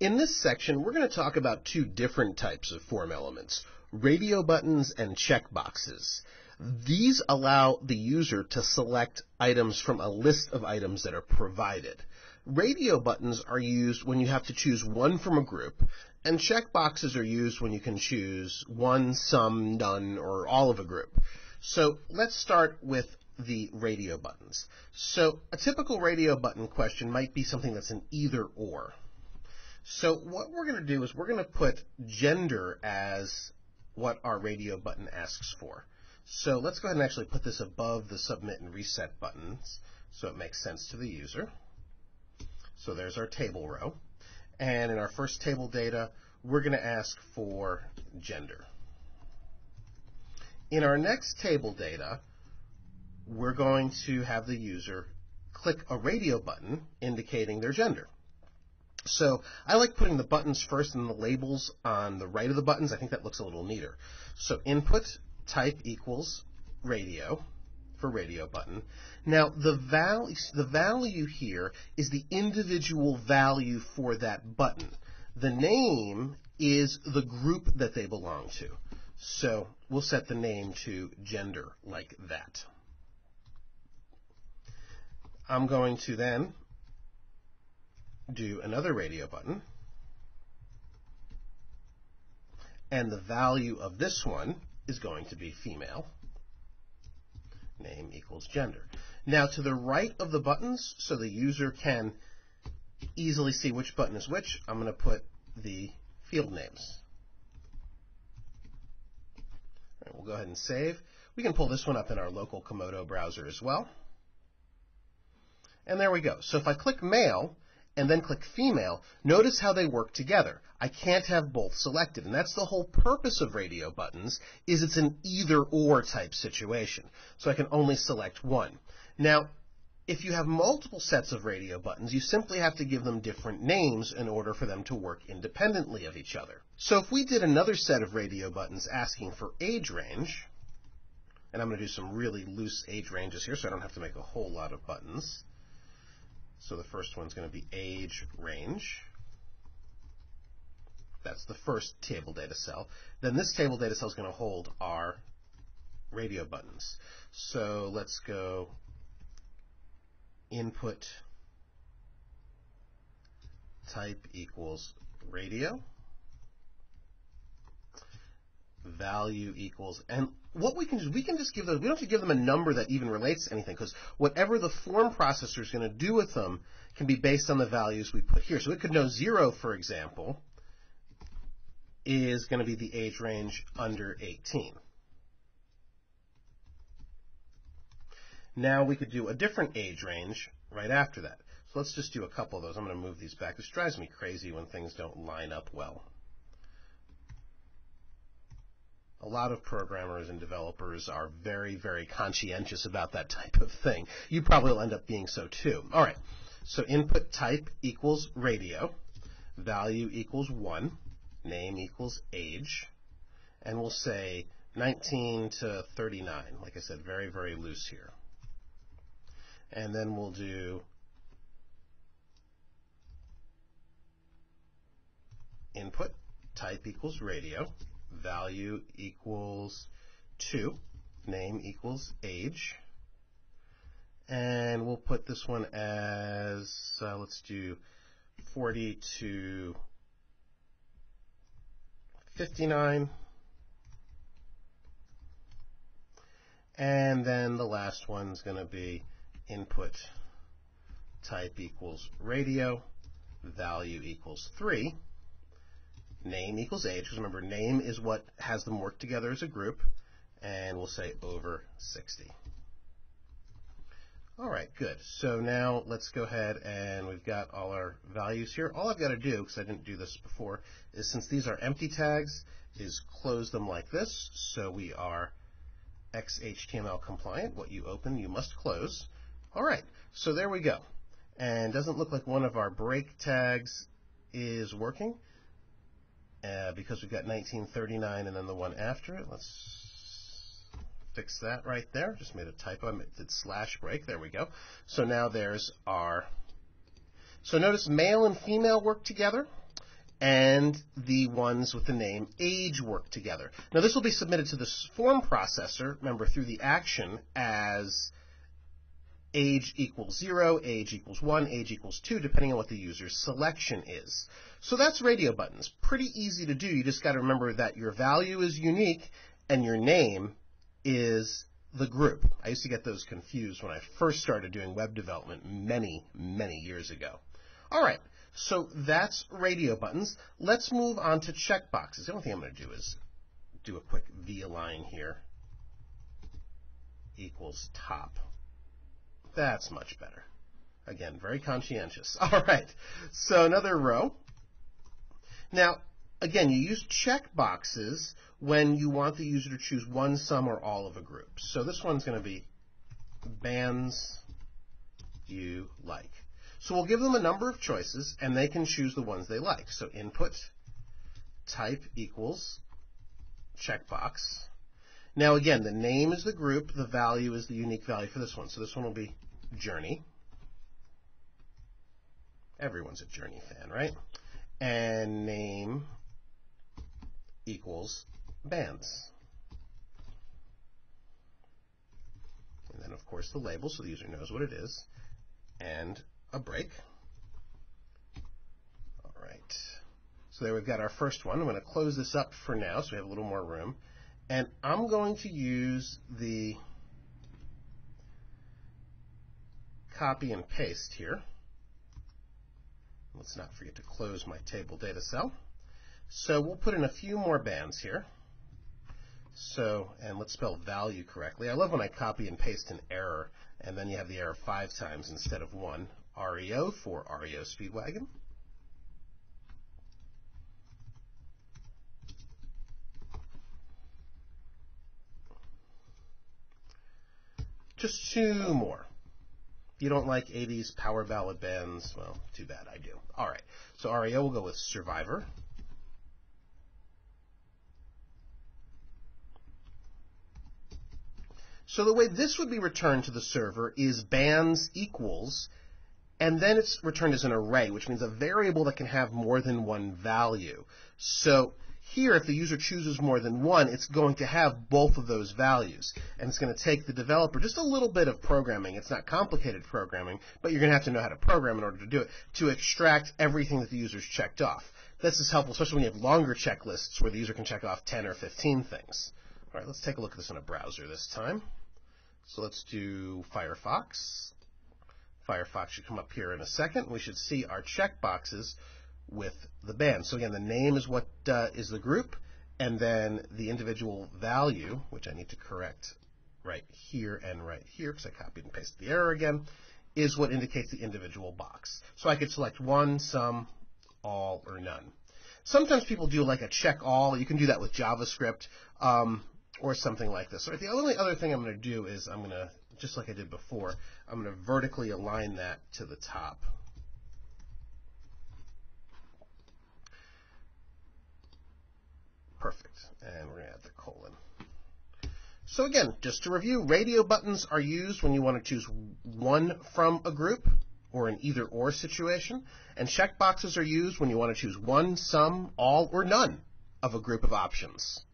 In this section, we're going to talk about two different types of form elements, radio buttons and checkboxes. These allow the user to select items from a list of items that are provided. Radio buttons are used when you have to choose one from a group, and checkboxes are used when you can choose one, some, none, or all of a group. So let's start with the radio buttons. So a typical radio button question might be something that's an either or. So what we're going to do is we're going to put gender as what our radio button asks for. So let's go ahead and actually put this above the submit and reset buttons so it makes sense to the user. So there's our table row. And in our first table data, we're going to ask for gender. In our next table data, we're going to have the user click a radio button indicating their gender. So I like putting the buttons first and the labels on the right of the buttons. I think that looks a little neater. So input type equals radio for radio button. Now the value here is the individual value for that button. The name is the group that they belong to. So we'll set the name to gender like that. I'm going to then do another radio button, and the value of this one is going to be female. Name equals gender. Now to the right of the buttons, so the user can easily see which button is which, I'm going to put the field names. All right, we'll go ahead and save. We can pull this one up in our local Komodo browser as well. And there we go. So if I click male and then click female, notice how they work together. I can't have both selected, and that's the whole purpose of radio buttons, is it's an either-or type situation. So I can only select one. Now, if you have multiple sets of radio buttons, you simply have to give them different names in order for them to work independently of each other. So if we did another set of radio buttons asking for age range, and I'm going to do some really loose age ranges here so I don't have to make a whole lot of buttons. So the first one's going to be age range. That's the first table data cell. Then this table data cell is going to hold our radio buttons. So let's go input type equals radio. Value equals, and what we can do is we can just give those, we don't have to give them a number that even relates to anything, because whatever the form processor is going to do with them can be based on the values we put here. So it could know 0, for example, is going to be the age range under 18. Now we could do a different age range right after that. So let's just do a couple of those. I'm going to move these back. This drives me crazy when things don't line up well. A lot of programmers and developers are very, very conscientious about that type of thing. You probably will end up being so too. All right, so input type equals radio, value equals 1, name equals age, and we'll say 19 to 39. Like I said, very, very loose here. And then we'll do input type equals radio, value equals 2, name equals age, and we'll put this one as, let's do 40 to 59, and then the last one's going to be input type equals radio, value equals 3, name equals age, because remember, name is what has them work together as a group, and we'll say over 60. All right, good. So now let's go ahead, and we've got all our values here. All I've got to do, because I didn't do this before, is since these are empty tags, is close them like this, so we are XHTML compliant. What you open, you must close. All right, so there we go. And doesn't look like one of our break tags is working. Because we've got 1939 and then the one after it. Let's fix that right there. Just made a typo. I did slash break. There we go. So now there's our... So notice male and female work together. and the ones with the name age work together. Now this will be submitted to the form processor, remember, through the action as age equals 0, age equals 1, age equals 2, depending on what the user's selection is. So that's radio buttons. Pretty easy to do. You just got to remember that your value is unique and your name is the group. I used to get those confused when I first started doing web development many, many years ago. All right, so that's radio buttons. Let's move on to checkboxes. The only thing I'm going to do is do a quick v-align here. Equals top. That's much better. Again, very conscientious. All right, so another row. Now, again, you use checkboxes when you want the user to choose one, some, or all of a group. So this one's going to be bands you like. So we'll give them a number of choices, and they can choose the ones they like. So input type equals checkbox. Now again, the name is the group, the value is the unique value for this one. So this one will be Journey. Everyone's a Journey fan, right? And name equals bands. And then, of course, the label, so the user knows what it is, and a break. All right. So there we've got our first one. I'm going to close this up for now so we have a little more room. And I'm going to use the copy and paste here. Let's not forget to close my table data cell. So we'll put in a few more bands here. So, and let's spell value correctly. I love when I copy and paste an error, and then you have the error 5 times instead of 1. REO for REO Speedwagon. Just 2 more. You don't like 80s power ballad bands? Well, too bad, I do. All right, so REO will go with Survivor. So the way this would be returned to the server is bands equals, and then it's returned as an array, which means a variable that can have more than one value. So here, if the user chooses more than one, it's going to have both of those values. And it's going to take the developer just a little bit of programming. It's not complicated programming, but you're going to have to know how to program in order to do it, to extract everything that the user's checked off. This is helpful, especially when you have longer checklists where the user can check off 10 or 15 things. All right, let's take a look at this in a browser this time. So let's do Firefox. Firefox should come up here in a second. We should see our checkboxes with the band. So again, the name is what is the group, and then the individual value, which I need to correct right here and right here because I copied and pasted the error again, is what indicates the individual box. So I could select one, some, all, or none. Sometimes people do like a check all. You can do that with JavaScript or something like this. So the only other thing I'm going to do is I'm going to, just like I did before, I'm going to vertically align that to the top. Perfect. And we're going to add the colon. So again, just to review, radio buttons are used when you want to choose one from a group or an either-or situation, and checkboxes are used when you want to choose one, some, all, or none of a group of options.